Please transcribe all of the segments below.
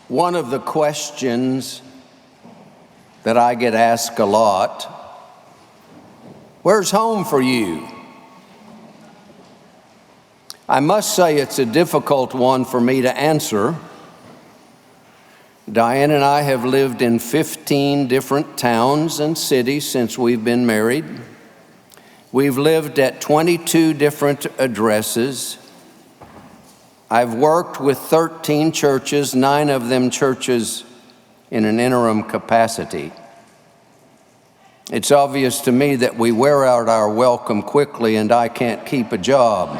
One of the questions that I get asked a lot, where's home for you? I must say it's a difficult one for me to answer. Diane and I have lived in 15 different towns and cities since we've been married. We've lived at 22 different addresses. I've worked with 13 churches, 9 of them churches in an interim capacity. It's obvious to me that we wear out our welcome quickly, and I can't keep a job.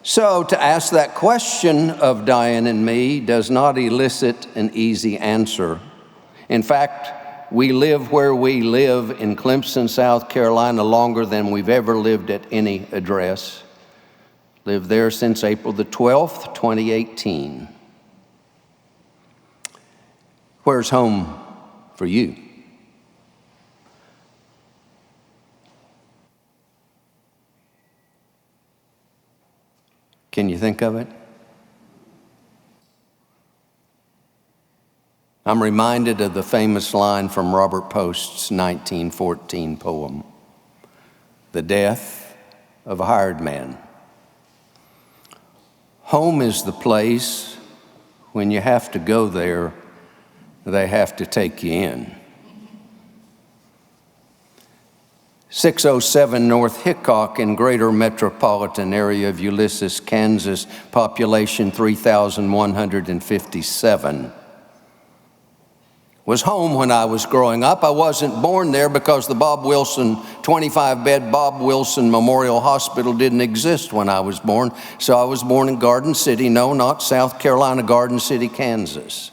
So to ask that question of Diane and me does not elicit an easy answer. In fact, we live where we live in Clemson, South Carolina, longer than we've ever lived at any address. Lived there since April the 12th, 2018. Where's home for you? Can you think of it? I'm reminded of the famous line from Robert Post's 1914 poem, "The Death of a Hired Man." Home is the place when you have to go there, they have to take you in. 607 North Hickok in greater metropolitan area of Ulysses, Kansas, population 3,157. Was home when I was growing up. I wasn't born there because the 25-bed Bob Wilson Memorial Hospital didn't exist when I was born. So I was born in Garden City, no, not South Carolina, Garden City, Kansas.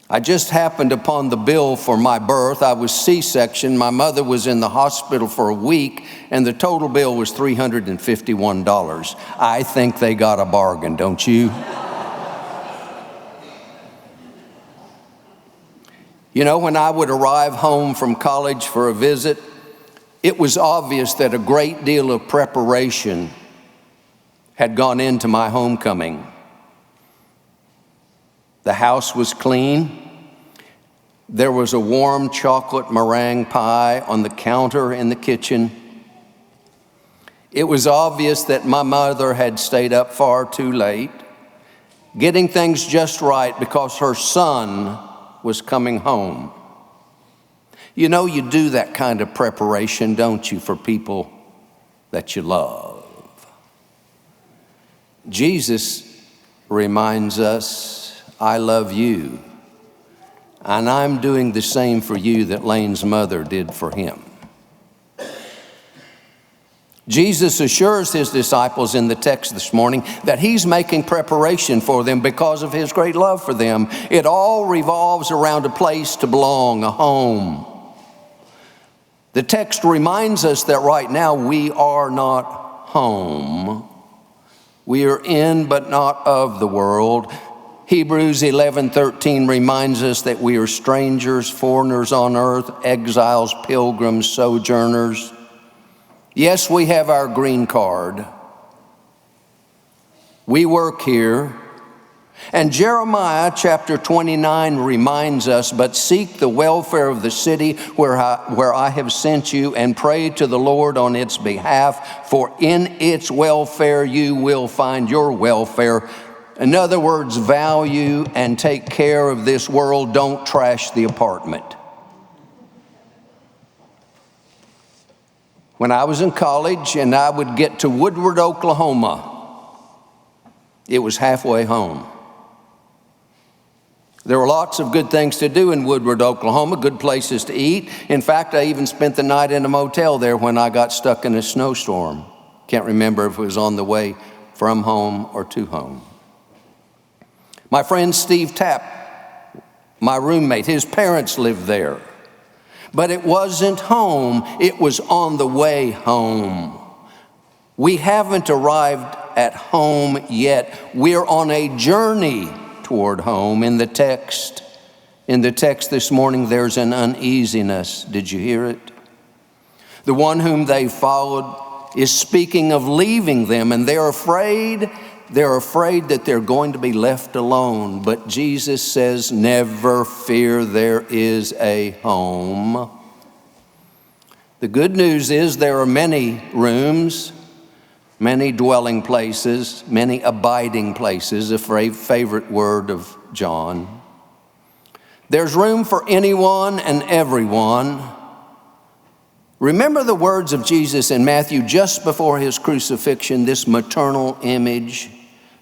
I just happened upon the bill for my birth. I was C-section. My mother was in the hospital for a week, and the total bill was $351. I think they got a bargain, don't you? You know, when I would arrive home from college for a visit, it was obvious that a great deal of preparation had gone into my homecoming. The house was clean. There was a warm chocolate meringue pie on the counter in the kitchen. It was obvious that my mother had stayed up far too late, getting things just right because her son was coming home. You know, you do that kind of preparation, don't you, for people that you love. Jesus reminds us, I love you, and I'm doing the same for you that Layne's mother did for him. Jesus assures his disciples in the text this morning that he's making preparation for them because of his great love for them. It all revolves around a place to belong, a home. The text reminds us that right now we are not home. We are in but not of the world. Hebrews 11:13 reminds us that we are strangers, foreigners on earth, exiles, pilgrims, sojourners. Yes, we have our green card. We work here. And Jeremiah chapter 29 reminds us, but seek the welfare of the city where I have sent you, and pray to the Lord on its behalf, for in its welfare you will find your welfare. In other words, value and take care of this world. Don't trash the apartment. When I was in college and I would get to Woodward, Oklahoma, it was halfway home. There were lots of good things to do in Woodward, Oklahoma, good places to eat. In fact, I even spent the night in a motel there when I got stuck in a snowstorm. Can't remember if it was on the way from home or to home. My friend Steve Tapp, my roommate, his parents lived there. But it wasn't home, it was on the way home. We haven't arrived at home yet. We're on a journey toward home. In the text this morning, there's an uneasiness. Did you hear it? The one whom they followed is speaking of leaving them, and they're afraid they're afraid that they're going to be left alone. But Jesus says, never fear, there is a home. The good news is there are many rooms, many dwelling places, many abiding places, a favorite word of John. There's room for anyone and everyone. Remember the words of Jesus in Matthew just before his crucifixion, this maternal image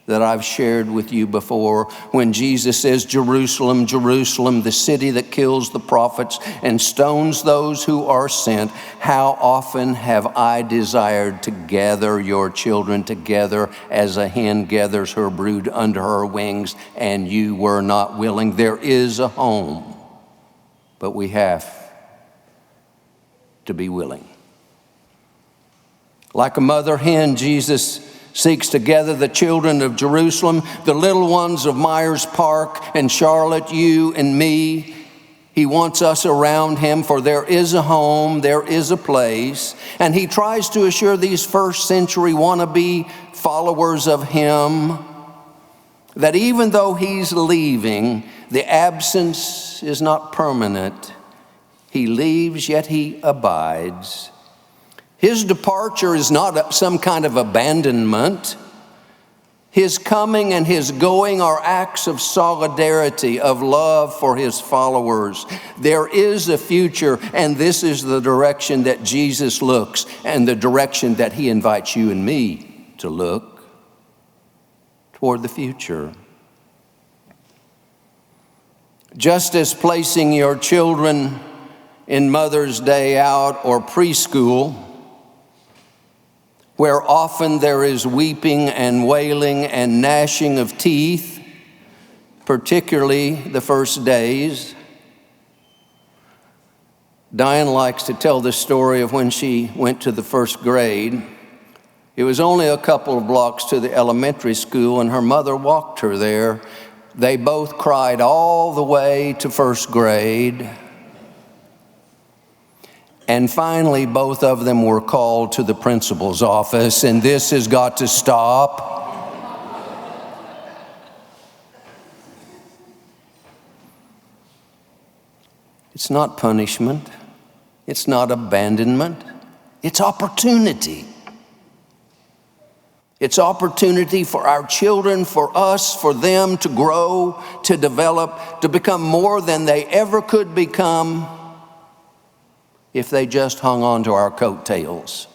that I've shared with you before, when Jesus says, Jerusalem, Jerusalem, the city that kills the prophets and stones those who are sent, how often have I desired to gather your children together as a hen gathers her brood under her wings, and you were not willing. There is a home, but we have to be willing. Like a mother hen, Jesus seeks to gather the children of Jerusalem, the little ones of Myers Park and Charlotte, you and me. He wants us around him, for there is a home, there is a place. And he tries to assure these first century wannabe followers of him that even though he's leaving, the absence is not permanent. He leaves, yet he abides. His departure is not some kind of abandonment. His coming and his going are acts of solidarity, of love for his followers. There is a future, and this is the direction that Jesus looks, and the direction that he invites you and me to look toward the future. Just as placing your children in Mother's Day Out or preschool, where often there is weeping and wailing and gnashing of teeth, particularly the first days. Diane likes to tell the story of when she went to the first grade. It was only a couple of blocks to the elementary school, and her mother walked her there. They both cried all the way to first grade. And finally, both of them were called to the principal's office, and this has got to stop. It's not punishment. It's not abandonment. It's opportunity. It's opportunity for our children, for us, for them to grow, to develop, to become more than they ever could become if they just hung on to our coattails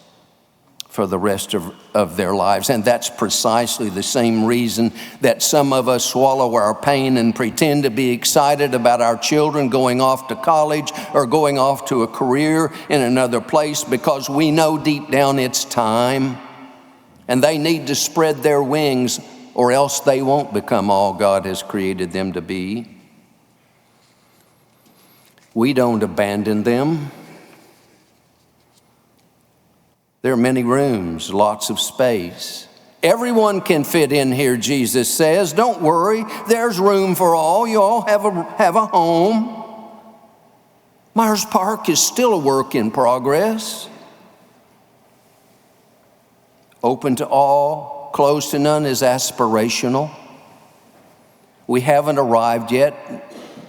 for the rest of their lives. And that's precisely the same reason that some of us swallow our pain and pretend to be excited about our children going off to college or going off to a career in another place, because we know deep down it's time and they need to spread their wings, or else they won't become all God has created them to be. We don't abandon them. There are many rooms, lots of space. Everyone can fit in here, Jesus says. Don't worry, there's room for all. You all have a home. Myers Park is still a work in progress. Open to all, closed to none is aspirational. We haven't arrived yet.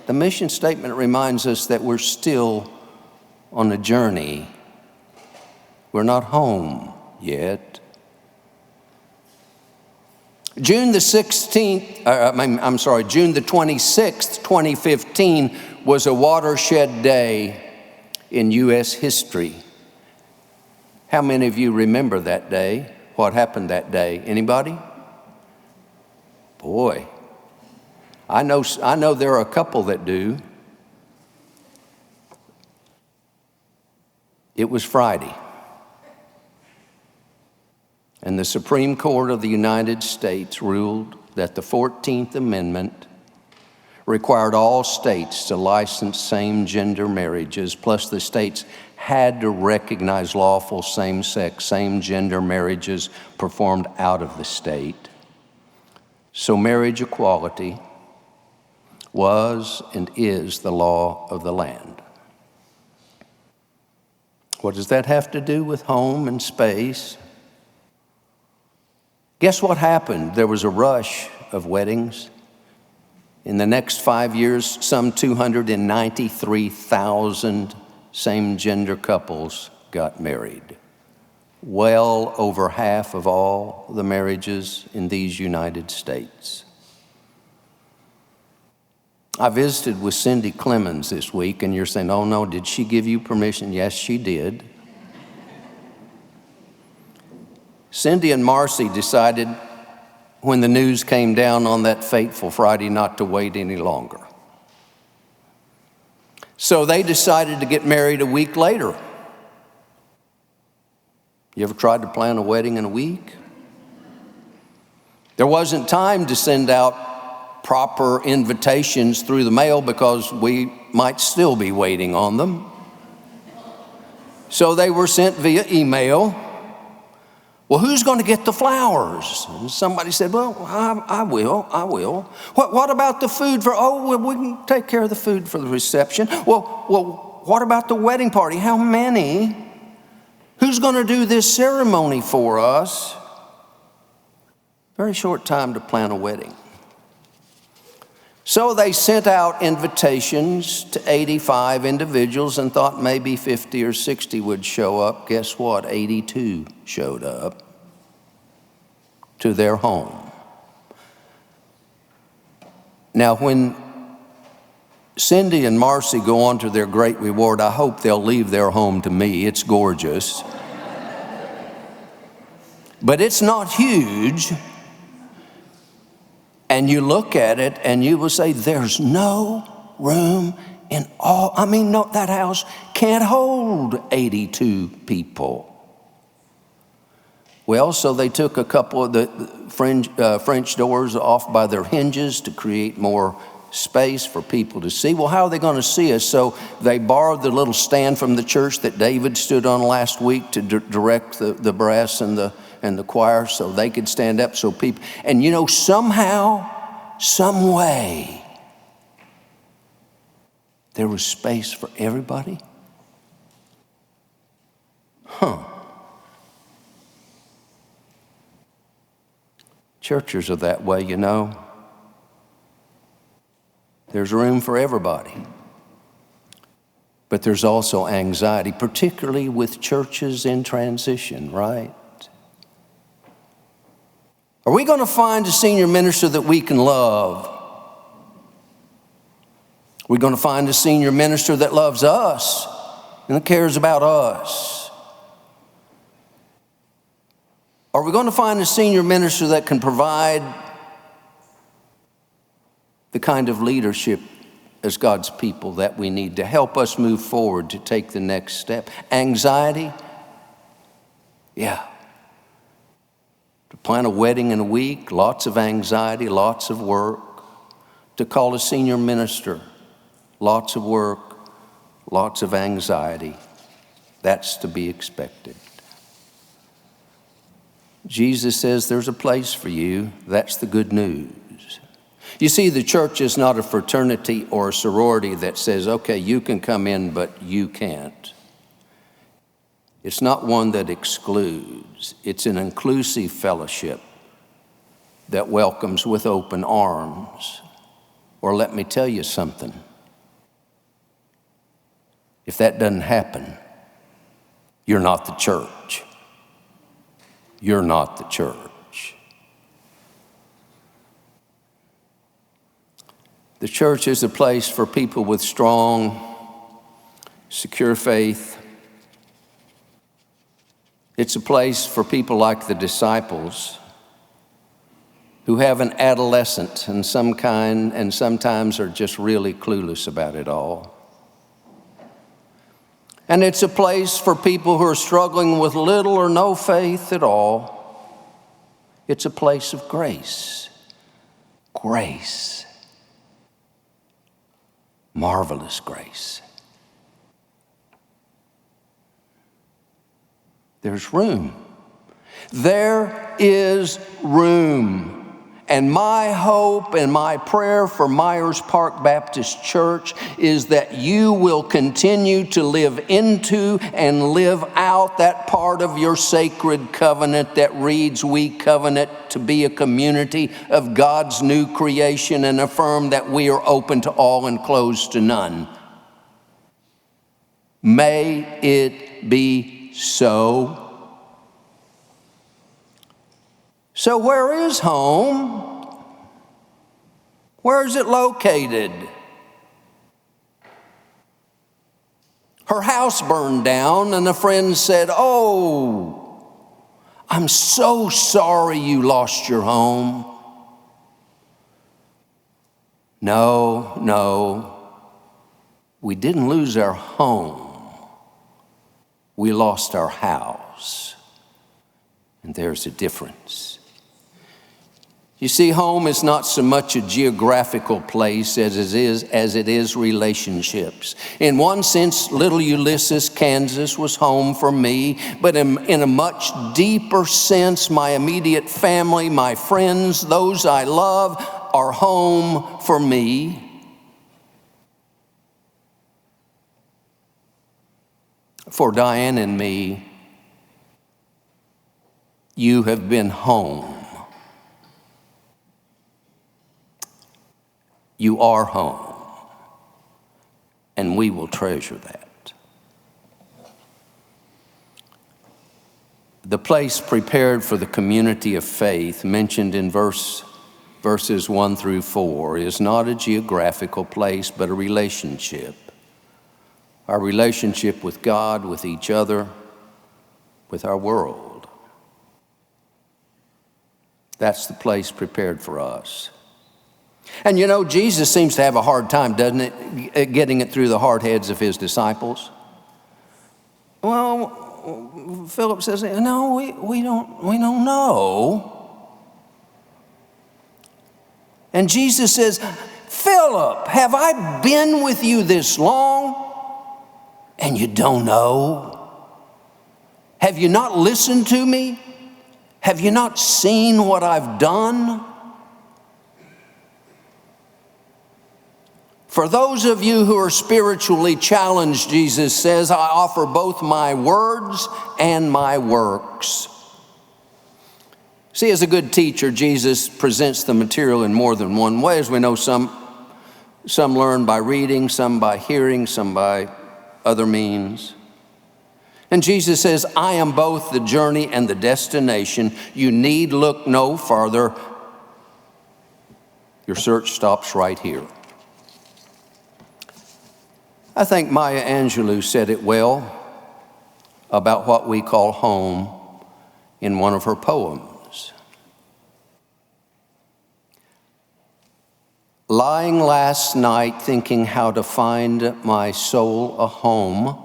The mission statement reminds us that we're still on a journey. We're not home yet. June the 26th, 2015 was a watershed day in U.S. history. How many of you remember that day? What happened that day? Anybody? Boy, I know there are a couple that do. It was Friday. And the Supreme Court of the United States ruled that the 14th Amendment required all states to license same-gender marriages, plus the states had to recognize lawful same-sex, same-gender marriages performed out of the state. So marriage equality was and is the law of the land. What does that have to do with home and space? Guess what happened? There was a rush of weddings. In the next 5 years, some 293,000 same-gender couples got married. Well over half of all the marriages in these United States. I visited with Cindy Clemens this week, and you're saying, oh no, did she give you permission? Yes, she did. Cindy and Marcy decided when the news came down on that fateful Friday not to wait any longer. So they decided to get married a week later. You ever tried to plan a wedding in a week? There wasn't time to send out proper invitations through the mail because we might still be waiting on them. So they were sent via email. Well, who's going to get the flowers? And somebody said, well, I will. What about the food well, we can take care of the food for the reception. Well, what about the wedding party? How many? Who's going to do this ceremony for us? Very short time to plan a wedding. So they sent out invitations to 85 individuals and thought maybe 50 or 60 would show up. Guess what? 82 showed up to their home. Now, when Cindy and Marcy go on to their great reward, I hope they'll leave their home to me. It's gorgeous. But it's not huge. And you look at it and you will say, there's no room in all. No, that house can't hold 82 people. Well, so they took a couple of the French doors off by their hinges to create more space for people to see. Well, how are they going to see us? So they borrowed the little stand from the church that David stood on last week to direct the brass and the choir so they could stand up so people, and somehow, some way, there was space for everybody. Churches are that way, There's room for everybody. But there's also anxiety, particularly with churches in transition, right? Are we going to find a senior minister that we can love? We're going to find a senior minister that loves us and that cares about us. Are we going to find a senior minister that can provide the kind of leadership as God's people that we need to help us move forward to take the next step? Anxiety? Yeah. To plan a wedding in a week, lots of anxiety, lots of work. To call a senior minister, lots of work, lots of anxiety. That's to be expected. Jesus says there's a place for you. That's the good news. You see, the church is not a fraternity or a sorority that says, okay, you can come in, but you can't. It's not one that excludes. It's an inclusive fellowship that welcomes with open arms. Or let me tell you something. If that doesn't happen, you're not the church. You're not the church. The church is a place for people with strong, secure faith. It's a place for people like the disciples who have an adolescent and some kind, and sometimes are just really clueless about it all. And it's a place for people who are struggling with little or no faith at all. It's a place of grace. Grace. Marvelous grace. There's room. There is room. And my hope and my prayer for Myers Park Baptist Church is that you will continue to live into and live out that part of your sacred covenant that reads, "We covenant to be a community of God's new creation and affirm that we are open to all and closed to none." May it be so. So where is home? Where is it located? Her house burned down, and a friend said, "Oh, I'm so sorry you lost your home." No, we didn't lose our home. We lost our house. And there's a difference. You see, home is not so much a geographical place as it is relationships. In one sense, little Ulysses, Kansas was home for me, but in a much deeper sense, my immediate family, my friends, those I love, are home for me. For Diane and me, you have been home. You are home, and we will treasure that. The place prepared for the community of faith mentioned in verses 1 through 4 is not a geographical place, but a relationship. Our relationship with God, with each other, with our world. That's the place prepared for us. And you know, Jesus seems to have a hard time, doesn't it, getting it through the hard heads of his disciples? Well, Philip says, "No, we don't know." And Jesus says, "Philip, have I been with you this long and you don't know? Have you not listened to me? Have you not seen what I've done? For those of you who are spiritually challenged," Jesus says, "I offer both my words and my works." See, as a good teacher, Jesus presents the material in more than one way. As we know, some learn by reading, some by hearing, some by other means. And Jesus says, "I am both the journey and the destination. You need look no farther." Your search stops right here. I think Maya Angelou said it well about what we call home in one of her poems. "Lying last night thinking how to find my soul a home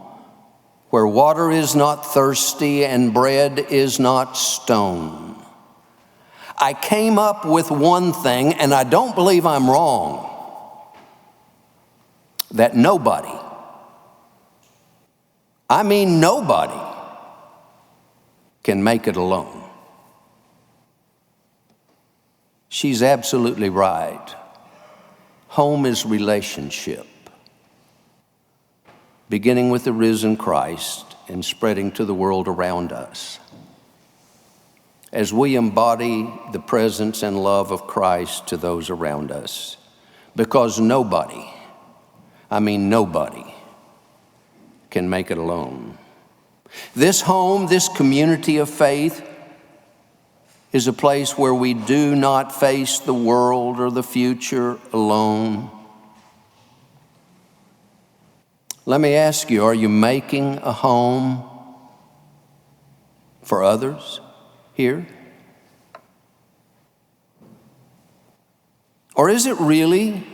where water is not thirsty and bread is not stone, I came up with one thing, and I don't believe I'm wrong, that nobody, I mean nobody, can make it alone." She's absolutely right. Home is relationship, beginning with the risen Christ and spreading to the world around us. As we embody the presence and love of Christ to those around us, because nobody, I mean nobody, can make it alone. This home, this community of faith, is a place where we do not face the world or the future alone. Let me ask you, are you making a home for others here? Or is it really,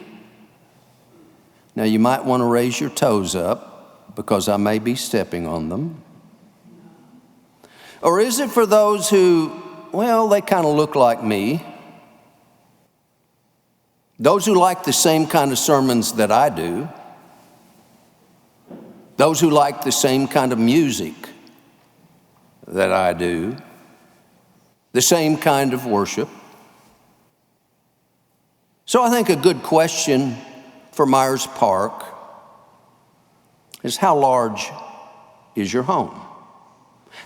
now you might want to raise your toes up because I may be stepping on them. Or is it for those who, well, they kind of look like me? Those who like the same kind of sermons that I do. Those who like the same kind of music that I do. The same kind of worship. So I think a good question for Myers Park is, how large is your home?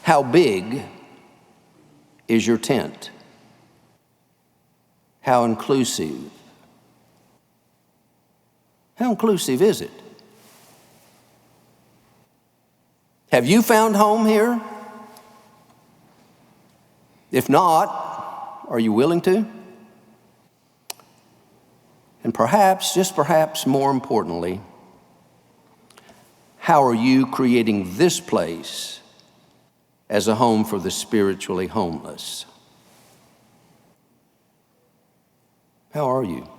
How big is your tent? How inclusive? How inclusive is it? Have you found home here? If not, are you willing to? And perhaps, just perhaps more importantly, how are you creating this place as a home for the spiritually homeless? How are you?